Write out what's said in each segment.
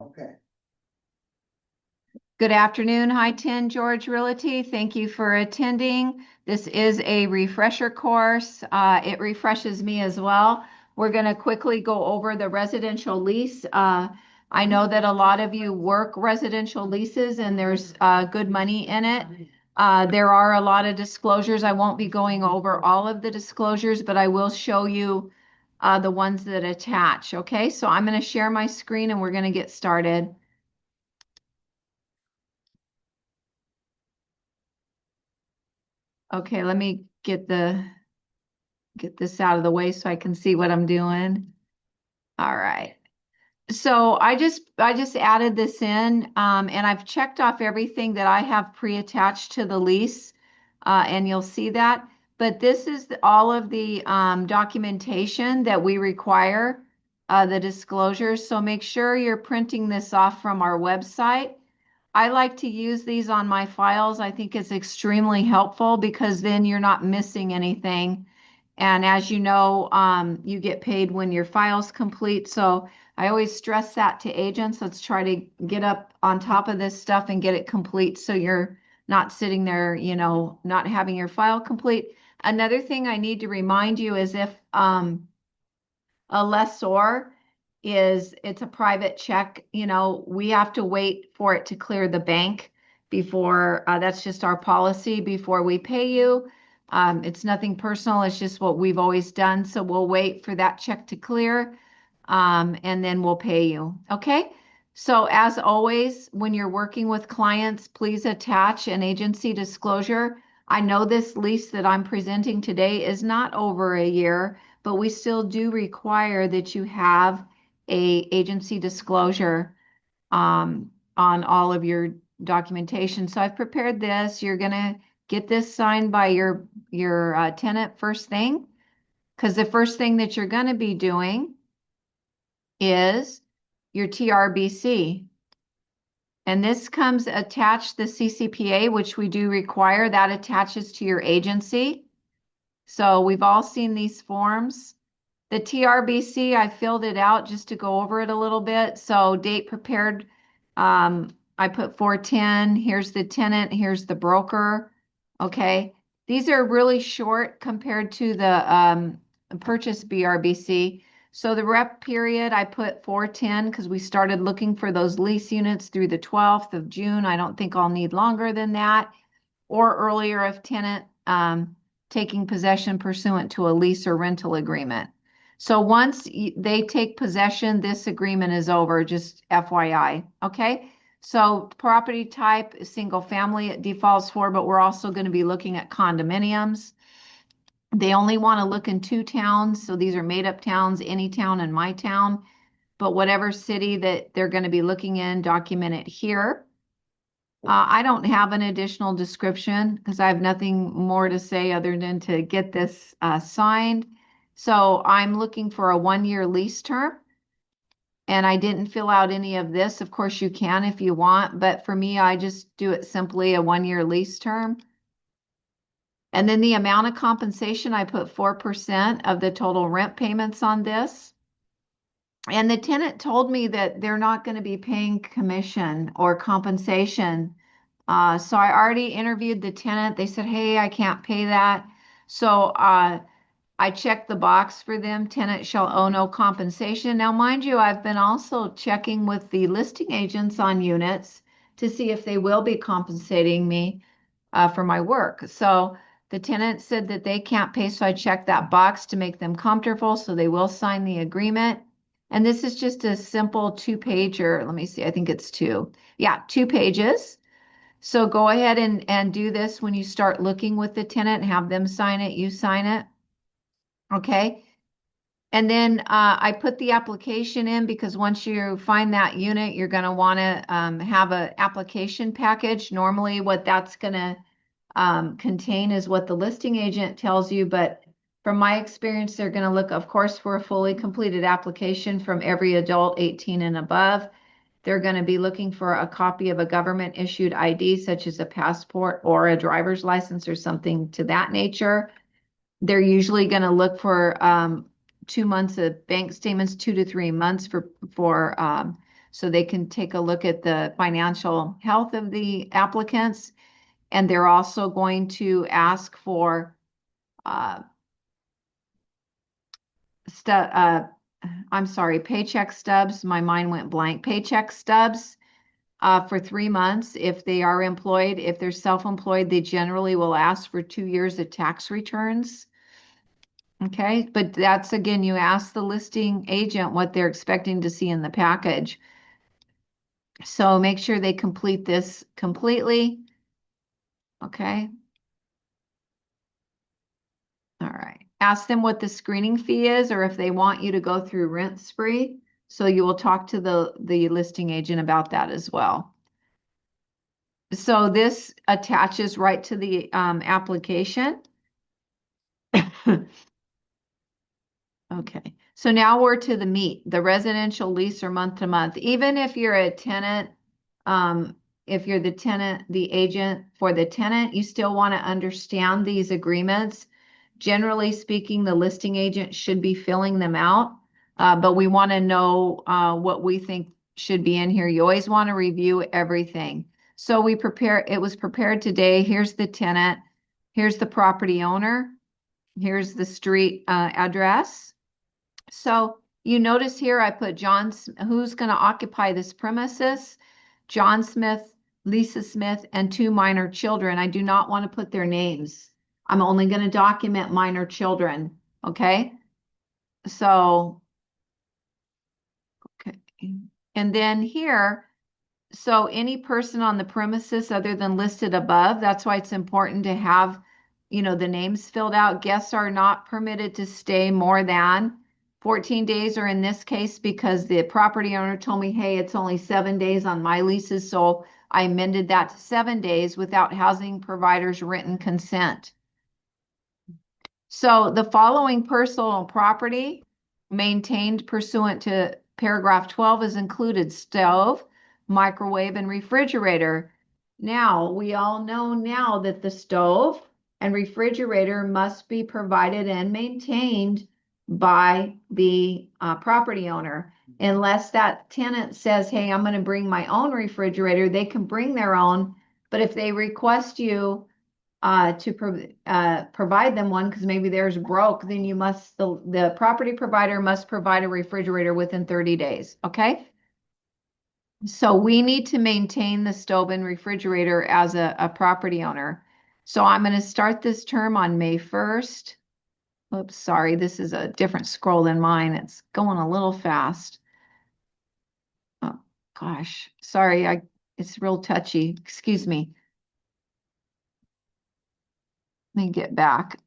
Okay. Good afternoon, High 10 George Realty. Thank you for attending. This is a refresher course. It refreshes me as well. We're going to quickly go over the residential lease. I know that a lot of you work residential leases and there's good money in it. There are a lot of disclosures. I won't be going over all of the disclosures, but I will show you the ones that attach. Okay, so I'm going to share my screen and we're going to get started. Okay, let me get this out of the way so I can see what I'm doing. All right. So I just added this in, and I've checked off everything that I have pre-attached to the lease, and you'll see that. But this is all of the documentation that we require, the disclosures. So make sure you're printing this off from our website. I like to use these on my files. I think it's extremely helpful because then you're not missing anything. And as you know, you get paid when your file's complete. So I always stress that to agents. Let's try to get up on top of this stuff and get it complete so you're not sitting there, not having your file complete. Another thing I need to remind you is if a lessor it's a private check, we have to wait for it to clear the bank before, that's just our policy before we pay you. It's nothing personal, it's just what we've always done. So we'll wait for that check to clear, and then we'll pay you. Okay. So as always, when you're working with clients, please attach an agency disclosure. I know this lease that I'm presenting today is not over a year, but we still do require that you have a agency disclosure on all of your documentation. So I've prepared this. You're gonna get this signed by your tenant first thing, because the first thing that you're gonna be doing is your TRBC. And this comes attached, the CCPA, which we do require, that attaches to your agency. So we've all seen these forms. The TRBC, I filled it out just to go over it a little bit. So date prepared, I put 410. Here's the tenant, here's the broker. Okay. These are really short compared to the purchase BRBC. So the rep period, I put 410 because we started looking for those lease units through the 12th of June. I don't think I'll need longer than that, or earlier if tenant taking possession pursuant to a lease or rental agreement. So once they take possession, this agreement is over, just FYI. Okay. So property type is single family, it defaults for, but we're also going to be looking at condominiums. They only want to look in 2 towns. So these are made up towns, any town and my town, but whatever city that they're going to be looking in, document it here. I don't have an additional description because I have nothing more to say other than to get this signed. So I'm looking for a 1-year lease term, and I didn't fill out any of this. Of course, you can if you want, but for me, I just do it simply a 1-year lease term. And then the amount of compensation, I put 4% of the total rent payments on this. And the tenant told me that they're not going to be paying commission or compensation. So I already interviewed the tenant. They said, hey, I can't pay that. So I checked the box for them. Tenant shall owe no compensation. Now, mind you, I've been also checking with the listing agents on units to see if they will be compensating me for my work. So the tenant said that they can't pay. So I checked that box to make them comfortable. So they will sign the agreement. And this is just a simple 2-pager. Let me see. I think it's 2. Yeah, 2 pages. So go ahead and do this when you start looking with the tenant, have them sign it, you sign it. Okay. And then I put the application in because once you find that unit, you're going to want to have an application package. Normally, what that's going to contain is what the listing agent tells you. But from my experience, they're going to look, of course, for a fully completed application from every adult 18 and above. They're going to be looking for a copy of a government issued ID, such as a passport or a driver's license or something to that nature. They're usually going to look for 2 months of bank statements, 2 to 3 months for so they can take a look at the financial health of the applicants. And they're also going to ask for paycheck stubs. My mind went blank. Paycheck stubs for 3 months if they are employed. If they're self-employed, they generally will ask for 2 years of tax returns. Okay, but that's, again, you ask the listing agent what they're expecting to see in the package. So make sure they complete this completely. Okay. All right. Ask them what the screening fee is, or if they want you to go through Rent Spree. So you will talk to the listing agent about that as well. So this attaches right to the application. Okay, so now we're to the meat, the residential lease or month to month. Even if you're a tenant, if you're the tenant, the agent for the tenant, you still want to understand these agreements. Generally speaking, the listing agent should be filling them out, but we want to know what we think should be in here. You always want to review everything. So it was prepared today. Here's the tenant, here's the property owner, here's the street address. So you notice here I put who's going to occupy this premises, John Smith, Lisa Smith, and 2 minor children. I do not want to put their names. I'm only going to document minor children. Okay. So, okay. And then here, so any person on the premises other than listed above, that's why it's important to have, the names filled out. Guests are not permitted to stay more than 14 days, or in this case, because the property owner told me, hey, it's only 7 days on my leases, so I amended that to 7 days without housing provider's written consent. So the following personal property maintained pursuant to paragraph 12 is included: stove, microwave, and refrigerator. Now, we all know now that the stove and refrigerator must be provided and maintained by the property owner. Unless that tenant says, hey, I'm going to bring my own refrigerator, they can bring their own. But if they request you to provide them one because maybe theirs broke, then the property provider must provide a refrigerator within 30 days. Okay. So we need to maintain the stove and refrigerator as a property owner. So I'm going to start this term on May 1st. Oops, sorry, this is a different scroll than mine. It's going a little fast. Oh, gosh, sorry, it's real touchy. Excuse me. Let me get back.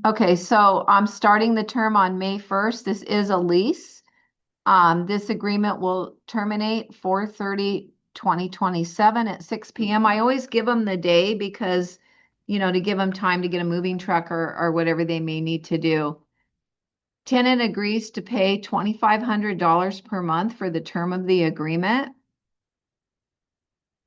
Okay, so I'm starting the term on May 1st. This is a lease. This agreement will terminate 4/30/2027 at 6 p.m. I always give them the day because, to give them time to get a moving truck or whatever they may need to do. Tenant agrees to pay $2,500 per month for the term of the agreement.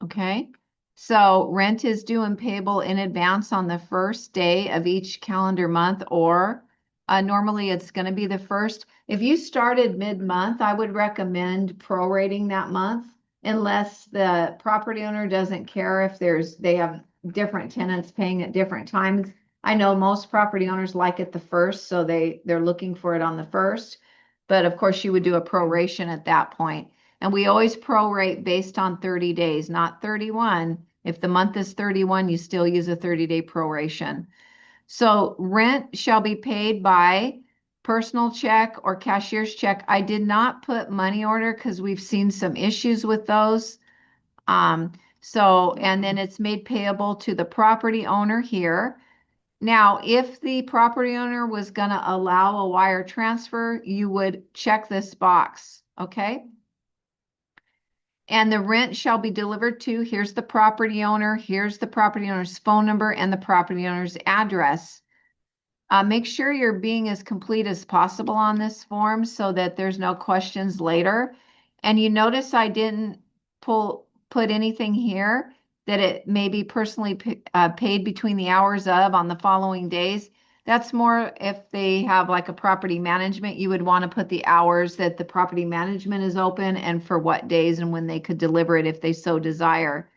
Okay. So rent is due and payable in advance on the first day of each calendar month, or normally it's going to be the first. If you started mid-month, I would recommend prorating that month, unless the property owner doesn't care if they have different tenants paying at different times. I know most property owners like it the first, so they're looking for it on the first. But of course, you would do a proration at that point. And we always prorate based on 30 days, not 31. If the month is 31, you still use a 30-day proration. So rent shall be paid by personal check or cashier's check. I did not put money order because we've seen some issues with those. And then it's made payable to the property owner here. Now, if the property owner was going to allow a wire transfer, you would check this box, okay? And the rent shall be delivered to, here's the property owner, here's the property owner's phone number, and the property owner's address. Make sure you're being as complete as possible on this form so that there's no questions later. And you notice I didn't put anything here that it may be personally paid between the hours of on the following days. That's more if they have like a property management, you would want to put the hours that the property management is open and for what days and when they could deliver it if they so desire.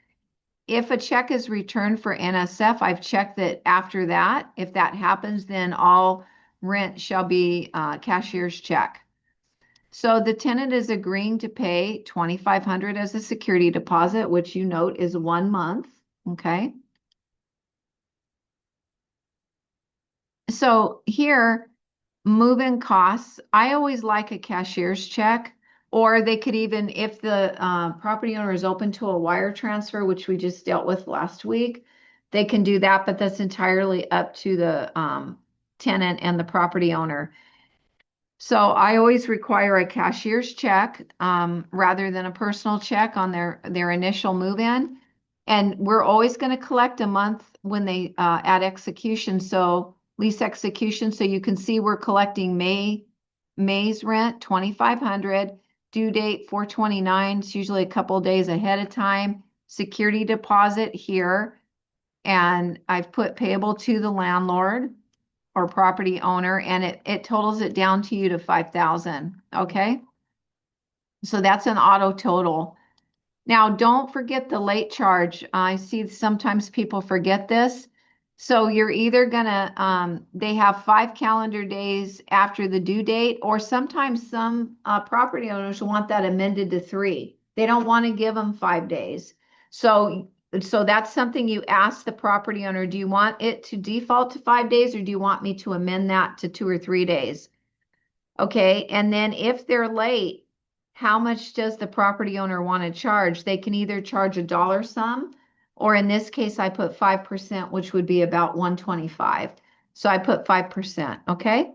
If a check is returned for NSF, I've checked that after that, if that happens, then all rent shall be cashier's check. So the tenant is agreeing to pay $2,500 as a security deposit, which you note is 1 month. Okay. So here, move-in costs, I always like a cashier's check, or they could even, if the property owner is open to a wire transfer, which we just dealt with last week, they can do that, but that's entirely up to the tenant and the property owner. So I always require a cashier's check rather than a personal check on their initial move-in. And we're always going to collect a month when they at execution. So lease execution. So you can see we're collecting May's rent, 2,500, due date 4/29. It's usually a couple days ahead of time. Security deposit here. And I've put payable to the landlord or property owner, and it totals it down to you to 5,000. Okay. So that's an auto total. Now, don't forget the late charge. I see sometimes people forget this. So you're either gonna, they have 5 calendar days after the due date, or sometimes some property owners want that amended to 3. They don't want to give them 5 days. So that's something you ask the property owner, do you want it to default to 5 days, or do you want me to amend that to 2 or 3 days? Okay, and then if they're late, how much does the property owner want to charge? They can either charge a dollar sum, or in this case, I put 5%, which would be about 125. So I put 5%, okay?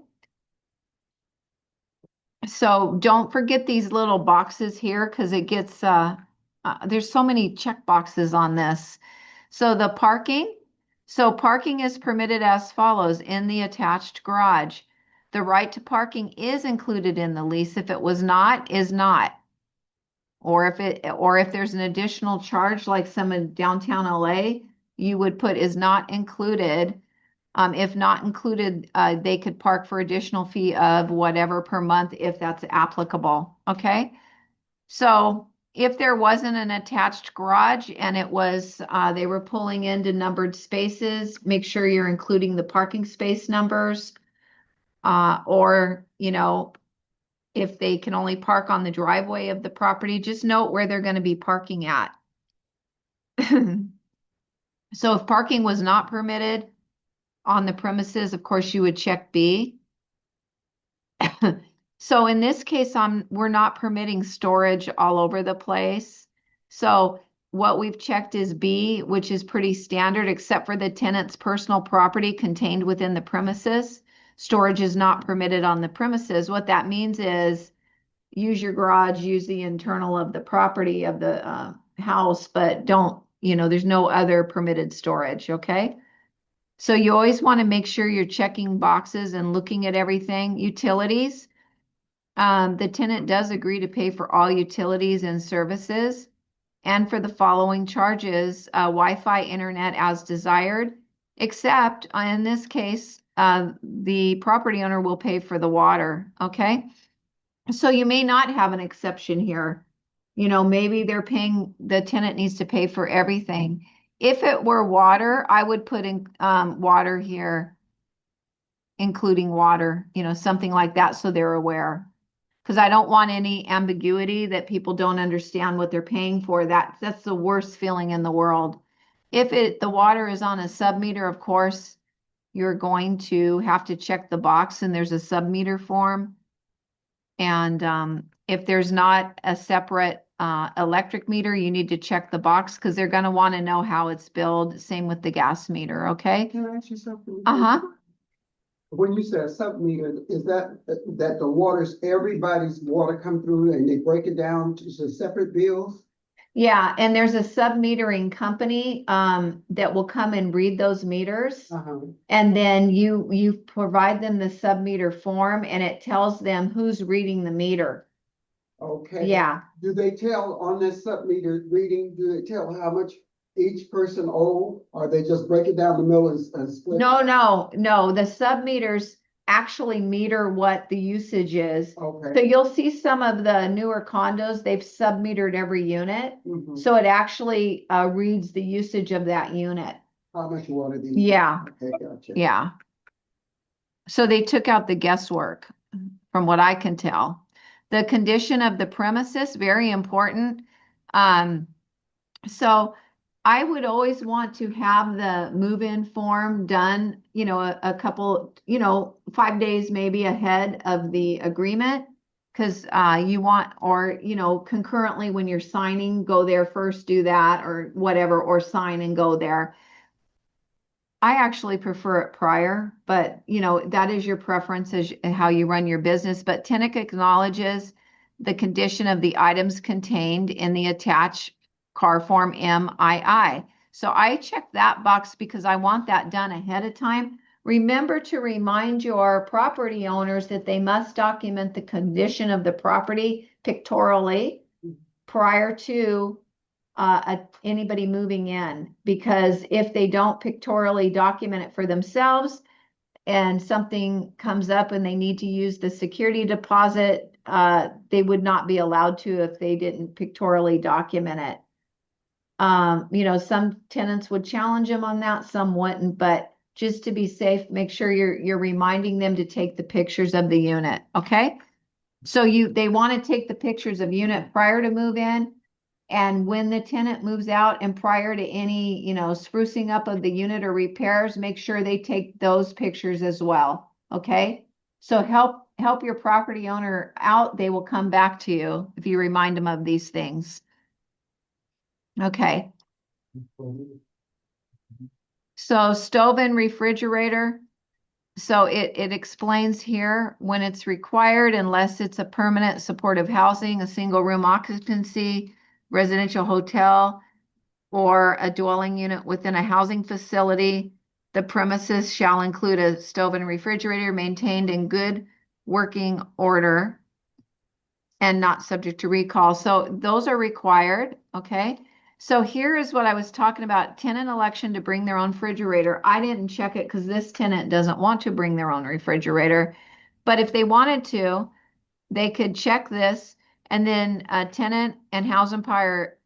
So don't forget these little boxes here because it gets, there's so many check boxes on this. So the parking, so parking is permitted as follows in the attached garage. The right to parking is included in the lease. If it was not, is not. Or if there's an additional charge like some in downtown LA, you would put is not included. If not included, they could park for additional fee of whatever per month if that's applicable. Okay. So if there wasn't an attached garage and it was, they were pulling into numbered spaces, make sure you're including the parking space numbers. Or, if they can only park on the driveway of the property, just note where they're going to be parking at. So if parking was not permitted on the premises, of course, you would check B. So in this case, we're not permitting storage all over the place. So what we've checked is B, which is pretty standard, except for the tenant's personal property contained within the premises. Storage is not permitted on the premises. What that means is use your garage, use the internal of the property of the house, but don't, there's no other permitted storage, okay? So you always want to make sure you're checking boxes and looking at everything. Utilities. The tenant does agree to pay for all utilities and services and for the following charges, Wi-Fi, internet as desired, except in this case, the property owner will pay for the water, okay? So you may not have an exception here. Maybe the tenant needs to pay for everything. If it were water, I would put in water here, including water, something like that so they're aware. Because I don't want any ambiguity that people don't understand what they're paying for. That's the worst feeling in the world. If the water is on a sub-meter, of course, you're going to have to check the box and there's a sub-meter form. And if there's not a separate electric meter, you need to check the box because they're going to want to know how it's billed. Same with the gas meter, okay? Can I ask you something? Uh-huh. When you said sub-meter, is that the water's, everybody's water come through and they break it down to separate bills? Yeah, and there's a sub-metering company that will come and read those meters. And then you provide them the sub-meter form and it tells them who's reading the meter. Okay. Yeah. Do they tell on this sub-meter reading, do they tell how much each person owe, or they just break it down the middle and split? No, the sub meters actually meter what the usage is. So Okay. you'll see some of the newer condos, they've sub metered every unit. Mhm. So it actually reads the usage of that unit. How much water these? Yeah, Okay, gotcha. yeah. So they took out the guesswork, from what I can tell. The condition of the premises, very important. So I would always want to have the move-in form done, a couple, 5 days maybe ahead of the agreement. Because you want, or, concurrently when you're signing, go there first, do that, or whatever, or sign and go there. I actually prefer it prior, but that is your preference as how you run your business. But tenant acknowledges the condition of the items contained in the attached car form MII. So I check that box because I want that done ahead of time. Remember to remind your property owners that they must document the condition of the property pictorially prior to anybody moving in, because if they don't pictorially document it for themselves and something comes up and they need to use the security deposit, they would not be allowed to if they didn't pictorially document it. Some tenants would challenge them on that, some wouldn't, but just to be safe, make sure you're reminding them to take the pictures of the unit, okay? So they want to take the pictures of unit prior to move in, and when the tenant moves out and prior to any, sprucing up of the unit or repairs, make sure they take those pictures as well, okay? So help your property owner out. They will come back to you if you remind them of these things. Okay. So stove and refrigerator. So it explains here when it's required, unless it's a permanent supportive housing, a single room occupancy, residential hotel, or a dwelling unit within a housing facility, the premises shall include a stove and refrigerator maintained in good working order and not subject to recall. So those are required, okay? So here is what I was talking about, tenant election to bring their own refrigerator. I didn't check it because this tenant doesn't want to bring their own refrigerator. But if they wanted to, they could check this, and then a tenant and housing provider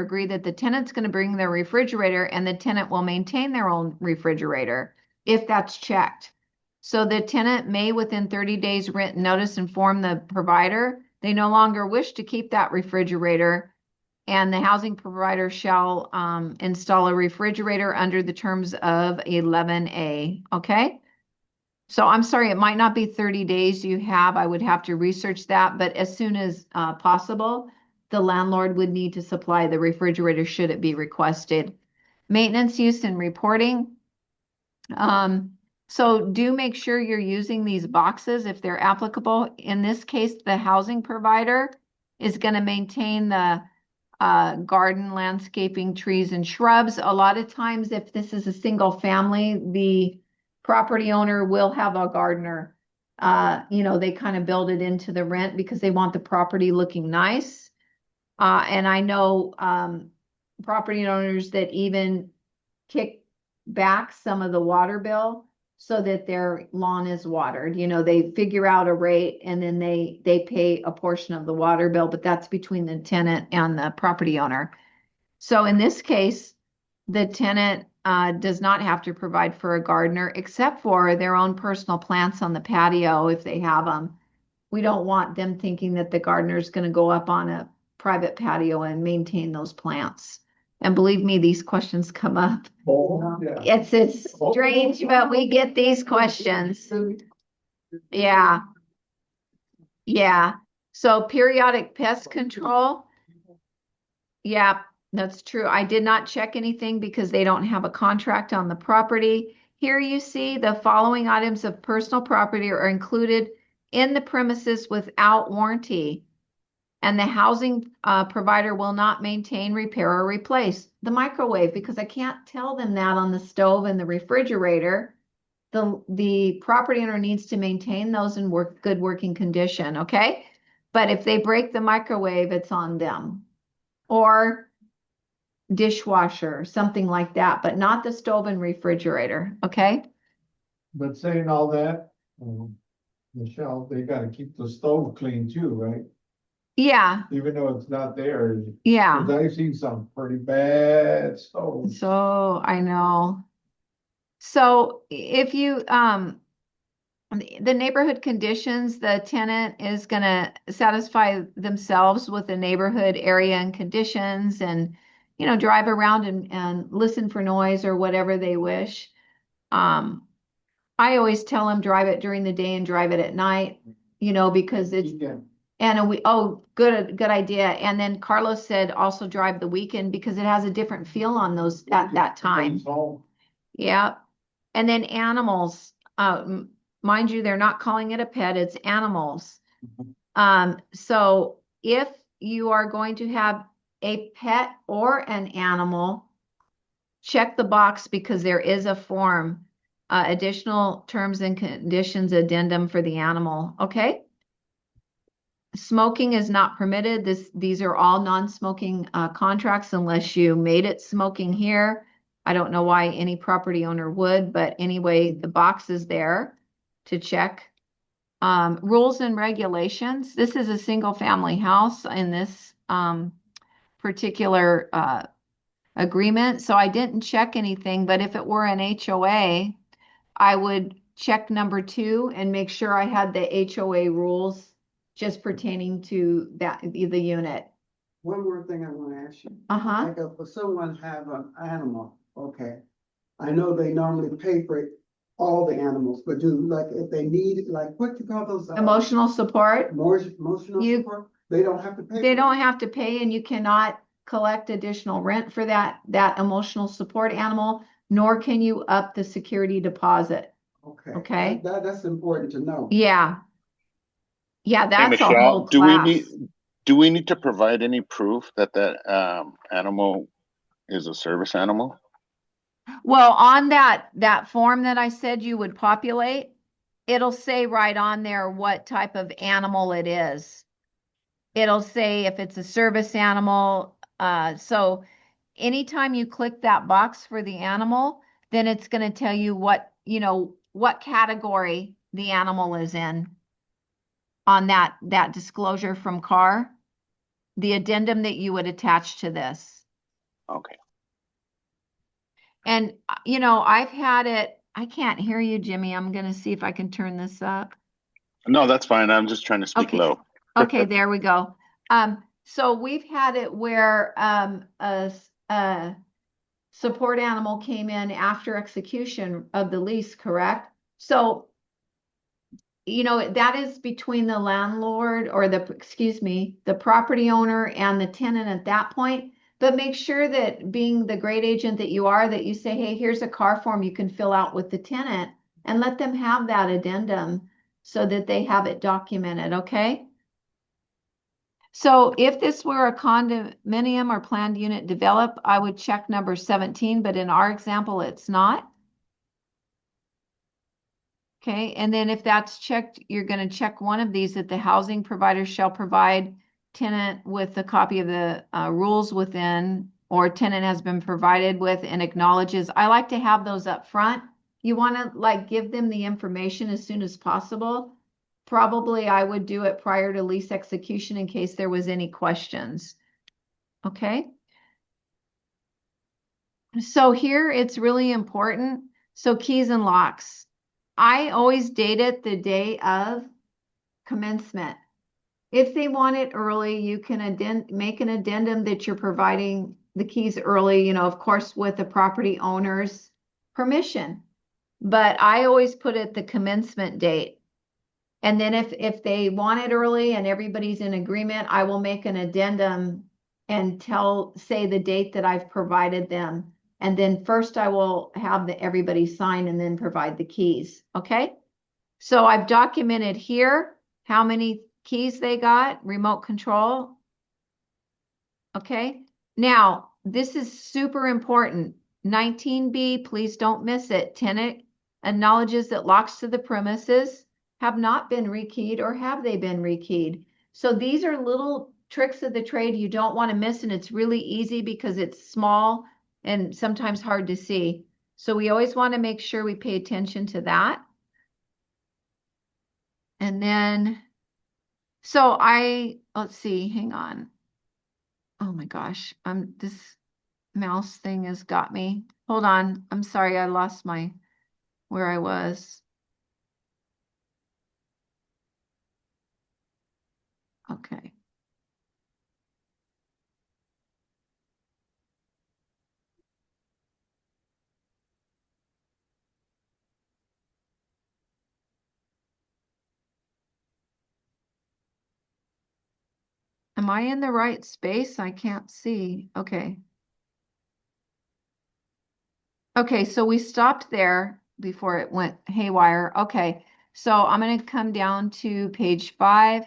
agree that the tenant's going to bring their refrigerator and the tenant will maintain their own refrigerator if that's checked. So the tenant may, within 30 days written notice, inform the provider they no longer wish to keep that refrigerator, and the housing provider shall install a refrigerator under the terms of 11A, okay? So I'm sorry, it might not be 30 days you have. I would have to research that, but as soon as possible, the landlord would need to supply the refrigerator should it be requested. Maintenance, use, and reporting. So do make sure you're using these boxes if they're applicable. In this case, the housing provider is going to maintain the garden, landscaping, trees, and shrubs. A lot of times, if this is a single family, the property owner will have a gardener. They kind of build it into the rent because they want the property looking nice. And I know property owners that even kick back some of the water bill so that their lawn is watered. They figure out a rate and then they pay a portion of the water bill, but that's between the tenant and the property owner. So in this case, the tenant does not have to provide for a gardener except for their own personal plants on the patio if they have them. We don't want them thinking that the gardener is going to go up on a private patio and maintain those plants. And believe me, these questions come up. Yeah. It's strange, but we get these questions. Yeah. Yeah. So periodic pest control. Yeah, that's true. I did not check anything because they don't have a contract on the property. Here you see the following items of personal property are included in the premises without warranty. And the housing provider will not maintain, repair, or replace the microwave, because I can't tell them that on the stove and the refrigerator. The property owner needs to maintain those in good working condition, okay? But if they break the microwave, it's on them. Or dishwasher, something like that, but not the stove and refrigerator, okay? But saying all that, Michelle, they gotta keep the stove clean too, right? Yeah, Even though it's not there. yeah. 'Cause I've seen some pretty bad stoves. So I know. So if you, the neighborhood conditions, the tenant is gonna satisfy themselves with the neighborhood area and conditions and, you know, drive around and listen for noise or whatever they wish. I always tell them drive it during the day and drive it at night, you know, because it's, Yeah. and good idea. And then Carlos said also drive the weekend because it has a different feel on those at that time. Everybody's home. Yeah. And then animals, mind you, they're not calling it a pet, it's animals. So if you are going to have a pet or an animal, check the box because there is a form, additional terms and conditions addendum for the animal, okay? Smoking is not permitted. These are all non-smoking contracts unless you made it smoking here. I don't know why any property owner would, but anyway, the box is there to check. Rules and regulations. This is a single family house in this particular agreement. So I didn't check anything, but if it were an HOA, I would check number 2 and make sure I had the HOA rules just pertaining to that, the unit. One more thing I want to ask you. Uh-huh. Like if someone have an animal, okay. I know they normally pay for all the animals, but do like if they need, like what you call those? Emotional support. More emotional You- support? They don't have to pay? They don't have to pay and you cannot collect additional rent for that emotional support animal, nor can you up the security deposit. Okay. Okay. That's important to know. Yeah. Yeah, Hey, that's a Michelle, whole class. do we need to provide any proof that animal is a service animal? Well, on that form that I said you would populate, it'll say right on there what type of animal it is. It'll say if it's a service animal. So anytime you click that box for the animal, then it's going to tell you what, you know, what category the animal is in on that disclosure from CAR, the addendum that you would attach to this. Okay. And, you know, I've had it, I can't hear you, Jimmy. I'm going to see if I can turn this up. No, that's fine. I'm just trying to speak Okay. low. Okay, there we go. So we've had it where a support animal came in after execution of the lease, correct? So, you know, that is between the landlord or the property owner and the tenant at that point. But make sure that being the great agent that you are, that you say, hey, here's a car form you can fill out with the tenant and let them have that addendum so that they have it documented, okay? So if this were a condominium or planned unit developed, I would check number 17, but in our example, it's not. Okay, and then if that's checked, you're going to check one of these that the housing provider shall provide tenant with a copy of the rules within, or tenant has been provided with and acknowledges. I like to have those up front. You want to like give them the information as soon as possible. Probably I would do it prior to lease execution in case there was any questions. Okay. So here it's really important. So keys and locks. I always date it the day of commencement. If they want it early, you can make an addendum that you're providing the keys early, you know, of course, with the property owner's permission. But I always put it the commencement date. And then if they want it early and everybody's in agreement, I will make an addendum and say the date that I've provided them. And then first I will have everybody sign and then provide the keys. Okay. So I've documented here how many keys they got, remote control. Okay. Now, this is super important. 19B, please don't miss it. Tenant acknowledges that locks to the premises have not been rekeyed or have they been rekeyed. So these are little tricks of the trade you don't want to miss, and it's really easy because it's small and sometimes hard to see. So we always want to make sure we pay attention to that. And then, so let's see, hang on. Oh my gosh, this mouse thing has got me. Hold on. I'm sorry, I lost where I was. Okay. Am I in the right space? I can't see. Okay. Okay, so we stopped there before it went haywire. Okay, so I'm going to come down to page 5.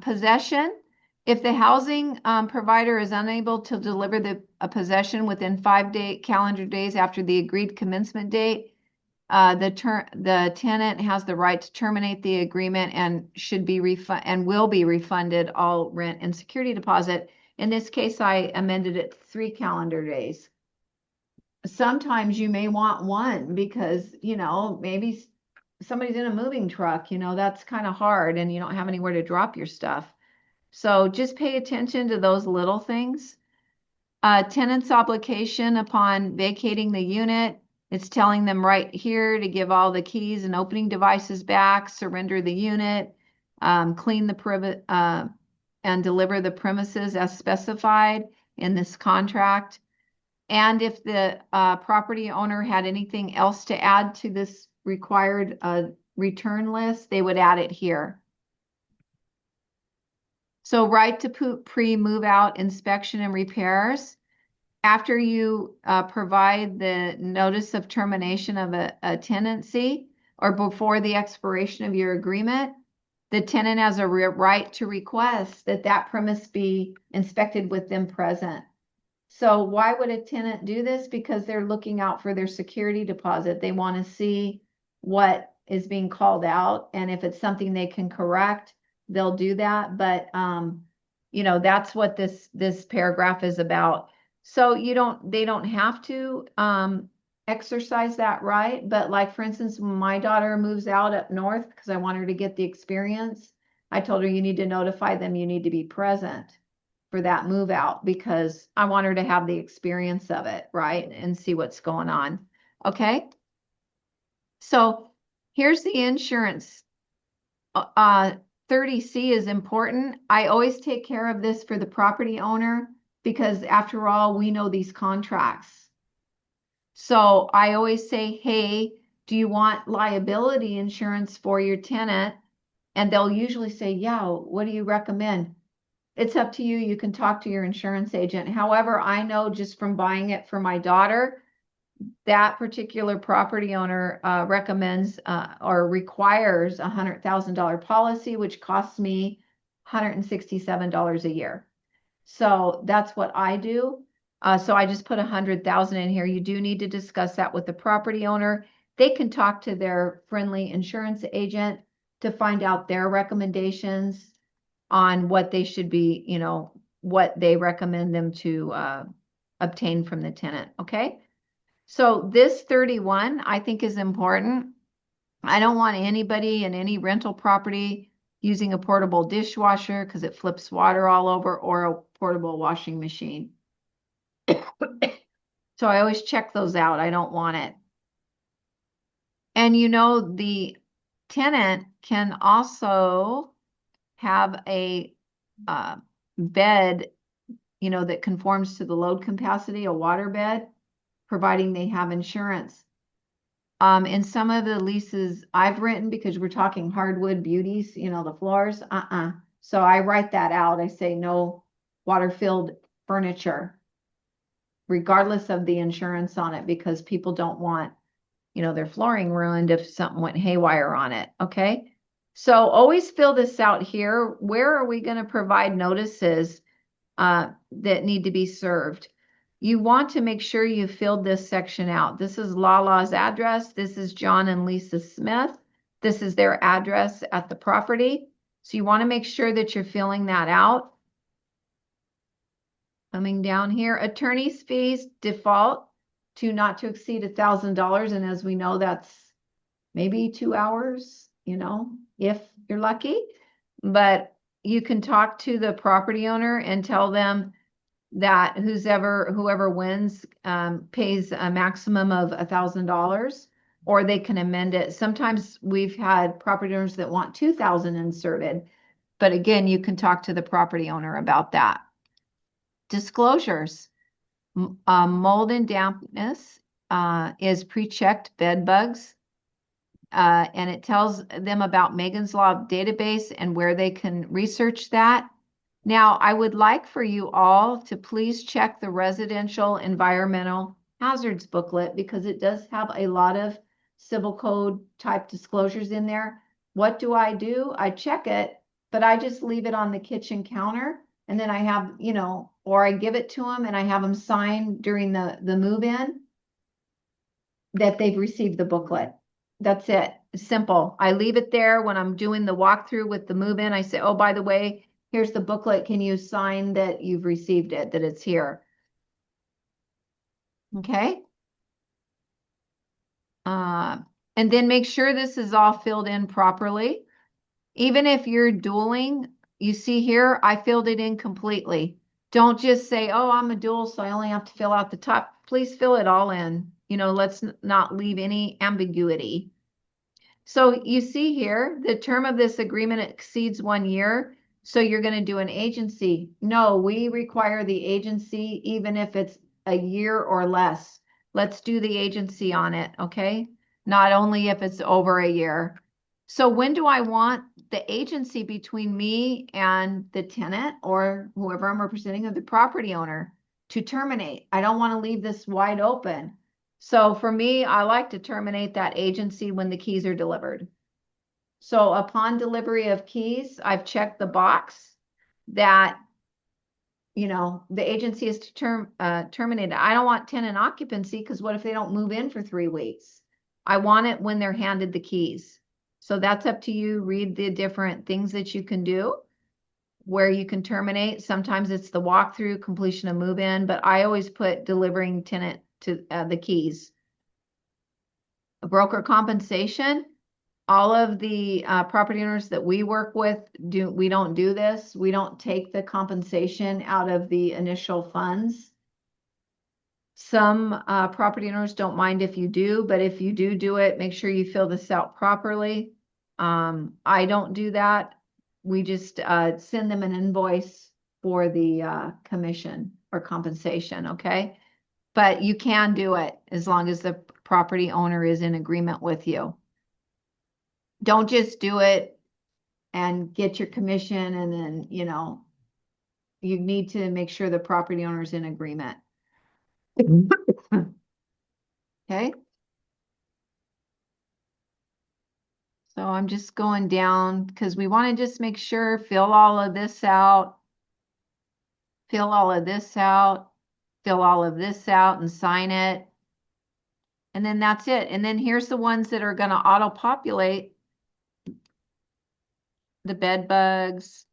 Possession. If the housing provider is unable to deliver a possession within 5 calendar days after the agreed commencement date, the tenant has the right to terminate the agreement and will be refunded all rent and security deposit. In this case, I amended it 3 calendar days. Sometimes you may want 1 because, maybe somebody's in a moving truck, that's kind of hard and you don't have anywhere to drop your stuff. So just pay attention to those little things. Tenant's obligation upon vacating the unit, it's telling them right here to give all the keys and opening devices back, surrender the unit, clean the and deliver the premises as specified in this contract. And if the property owner had anything else to add to this required return list, they would add it here. So right to pre-move out inspection and repairs. After you provide the notice of termination of a tenancy or before the expiration of your agreement, the tenant has a right to request that premise be inspected with them present. So why would a tenant do this? Because they're looking out for their security deposit. They want to see what is being called out. And if it's something they can correct, they'll do that. But, that's what this paragraph is about. So they don't have to exercise that right. But like, for instance, when my daughter moves out up north, because I want her to get the experience, I told her you need to notify them, you need to be present for that move out because I want her to have the experience of it, right? And see what's going on. Okay. So here's the insurance. 30C is important. I always take care of this for the property owner because after all, we know these contracts. So I always say, hey, do you want liability insurance for your tenant? And they'll usually say, yeah, what do you recommend? It's up to you. You can talk to your insurance agent. However, I know just from buying it for my daughter, that particular property owner recommends or requires a $100,000 policy, which costs me $167 a year. So that's what I do. So I just put 100,000 in here. You do need to discuss that with the property owner. They can talk to their friendly insurance agent to find out their recommendations on what they should be, what they recommend them to obtain from the tenant. Okay. So this 31, I think is important. I don't want anybody in any rental property using a portable dishwasher because it flips water all over, or a portable washing machine. So I always check those out. I don't want it. And the tenant can also have a bed, that conforms to the load capacity, a water bed, providing they have insurance. In some of the leases I've written, because we're talking hardwood beauties, the floors, So I write that out. I say no water-filled furniture, regardless of the insurance on it, because people don't want, their flooring ruined if something went haywire on it. Okay. So always fill this out here. Where are we going to provide notices that need to be served? You want to make sure you filled this section out. This is Lala's address. This is John and Lisa Smith. This is their address at the property. So you want to make sure that you're filling that out. Coming down here, attorney's fees default to not to exceed $1,000. And as we know, that's maybe 2 hours, you know, if you're lucky. But you can talk to the property owner and tell them that whoever wins pays a maximum of $1,000, or they can amend it. Sometimes we've had property owners that want 2,000 inserted, but again, you can talk to the property owner about that. Disclosures. Mold and dampness is pre-checked bed bugs. And it tells them about Megan's Law database and where they can research that. Now, I would like for you all to please check the residential environmental hazards booklet, because it does have a lot of civil code type disclosures in there. What do? I check it, but I just leave it on the kitchen counter, and then I have, you know, or I give it to them and I have them sign during the move-in that they've received the booklet. That's it. It's simple. I leave it there when I'm doing the walkthrough with the move-in. I say, oh, by the way, here's the booklet. Can you sign that you've received it, that it's here? Okay. And then make sure this is all filled in properly. Even if you're dueling, you see here, I filled it in completely. Don't just say, oh, I'm a dual, so I only have to fill out the top. Please fill it all in. You know, let's not leave any ambiguity. So you see here, the term of this agreement exceeds 1 year. So you're going to do an agency. No, we require the agency even if it's a year or less. Let's do the agency on it, okay? Not only if it's over a year. So when do I want the agency between me and the tenant or whoever I'm representing, or the property owner, to terminate? I don't want to leave this wide open. So for me, I like to terminate that agency when the keys are delivered. So upon delivery of keys, I've checked the box that, you know, the agency is to terminate. I don't want tenant occupancy, because what if they don't move in for 3 weeks? I want it when they're handed the keys. So that's up to you. Read the different things that you can do where you can terminate. Sometimes it's the walkthrough, completion of move-in, but I always put delivering tenant to the keys. A broker compensation. All of the property owners that we work with, we don't do this. We don't take the compensation out of the initial funds. Some property owners don't mind if you do, but if you do it, make sure you fill this out properly. I don't do that. We just send them an invoice for the commission or compensation, okay? But you can do it as long as the property owner is in agreement with you. Don't just do it and get your commission and then, you know, you need to make sure the property owner is in agreement. Okay. So I'm just going down because we want to just make sure, fill all of this out, fill all of this out, fill all of this out and sign it. And then that's it. And then here's the ones that are going to auto-populate. The bed bugs,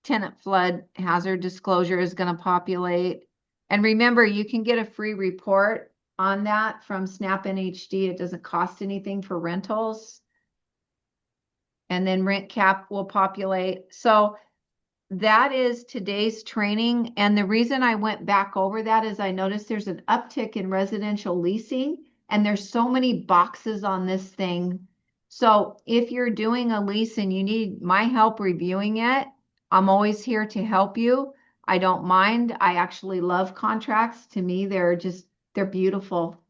tenant flood hazard disclosure is going to populate. And remember, you can get a free report on that from Snap NHD. It doesn't cost anything for rentals. And then rent cap will populate. So that is today's training. And the reason I went back over that is I noticed there's an uptick in residential leasing, and there's so many boxes on this thing. So if you're doing a lease and you need my help reviewing it, I'm always here to help you. I don't mind. I actually love contracts. To me, they're beautiful.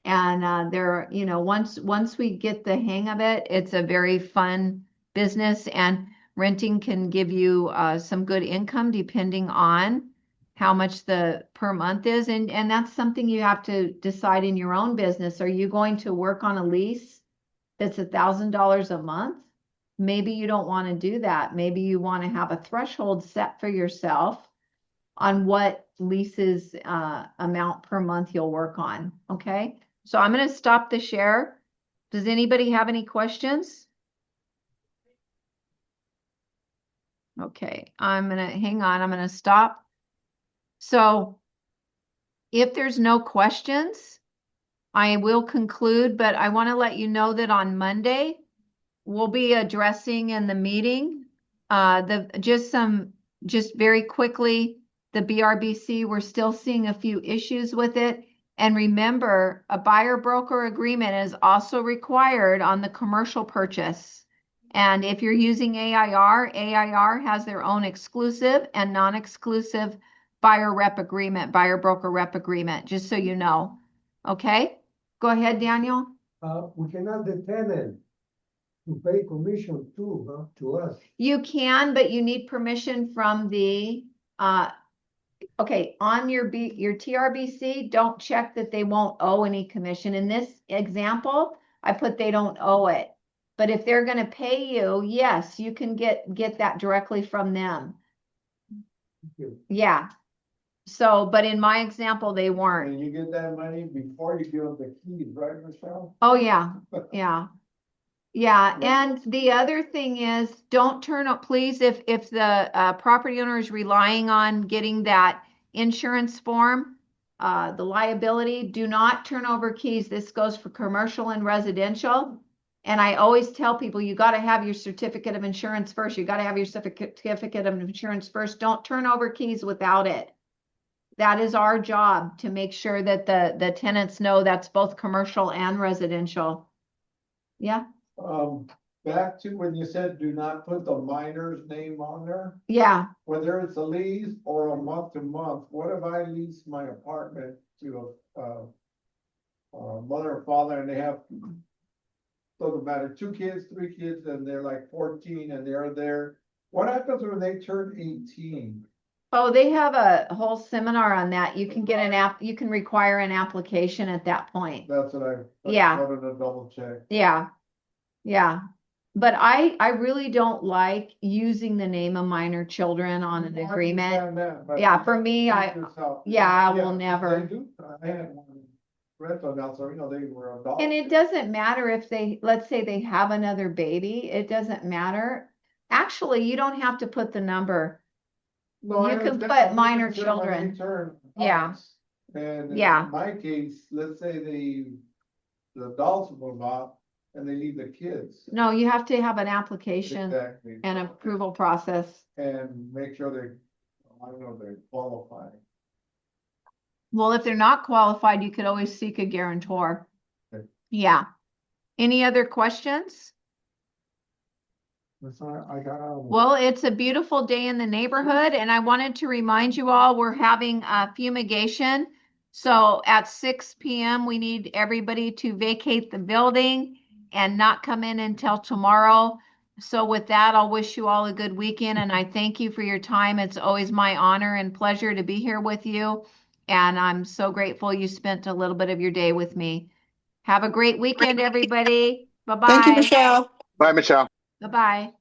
And they're, you know, once we get the hang of it, it's a very fun business, and renting can give you some good income depending on how much the per month is. And that's something you have to decide in your own business. Are you going to work on a lease that's $1,000 a month? Maybe you don't want to do that. Maybe you want to have a threshold set for yourself on what leases amount per month you'll work on. Okay. So I'm going to stop the share. Does anybody have any questions? Okay, I'm going to hang on. I'm going to stop So if there's no questions, I will conclude, but I want to let you know that on Monday, we'll be addressing in the meeting, just very quickly, the BRBC, we're still seeing a few issues with it. And remember, a buyer broker agreement is also required on the commercial purchase. And if you're using AIR has their own exclusive and non-exclusive buyer broker rep agreement, just so you know. Okay, go ahead, Daniel. We can ask the tenant to pay commission too, huh, to us. You can, but you need permission from the, okay, on your TRBC, don't check that they won't owe any commission. In this example, I put they don't owe it. But if they're gonna pay you, yes, you can get that directly from them. you. Yeah. So, but in my example, they weren't. And you get that money before you give them the keys, right, Michelle? Oh, yeah, yeah. Yeah, and the other thing is, don't turn up, please, if the property owner is relying on getting that insurance form, the liability, do not turn over keys. This goes for commercial and residential. And I always tell people, you got to have your certificate of insurance first. You got to have your certificate of insurance first. Don't turn over keys without it. That is our job, to make sure that the tenants know that's both commercial and residential. Yeah. Back to when you said do not put the minor's name on there, Yeah. whether it's a lease or a month to month, what if I lease my apartment to a mother and father and they have, doesn't matter, 2 kids, 3 kids, and they're like 14 and they're there. What happens when they turn 18? Oh, they have a whole seminar on that. You can get you can require an application at that point. That's what I Yeah. wanted to double check. Yeah. Yeah. But I really don't like using the name of minor children on an I agreement. understand that, but Yeah, for me, I will never. They do. I had one rental now, so they were adults. And it doesn't matter if let's say they have another baby, it doesn't matter. Actually, you don't have to put the number. No, I You can understand. put I'm minor just concerned when they children. turn Yeah. adults. And Yeah. in my case, let's say the adults move out and they leave the kids. No, you have to have an application Exactly. and approval process. And make sure they're qualified. Well, if they're not qualified, you could always seek a guarantor. Okay. Yeah. Any other questions? That's all I got. Well, it's a beautiful day in the neighborhood, and I wanted to remind you all, we're having a fumigation. So at 6 p.m., we need everybody to vacate the building and not come in until tomorrow. So with that, I'll wish you all a good weekend, and I thank you for your time. It's always my honor and pleasure to be here with you, and I'm so grateful you spent a little bit of your day with me. Have a great weekend, everybody. Bye-bye. Thank you, Michelle. Bye, Michelle. Bye-bye.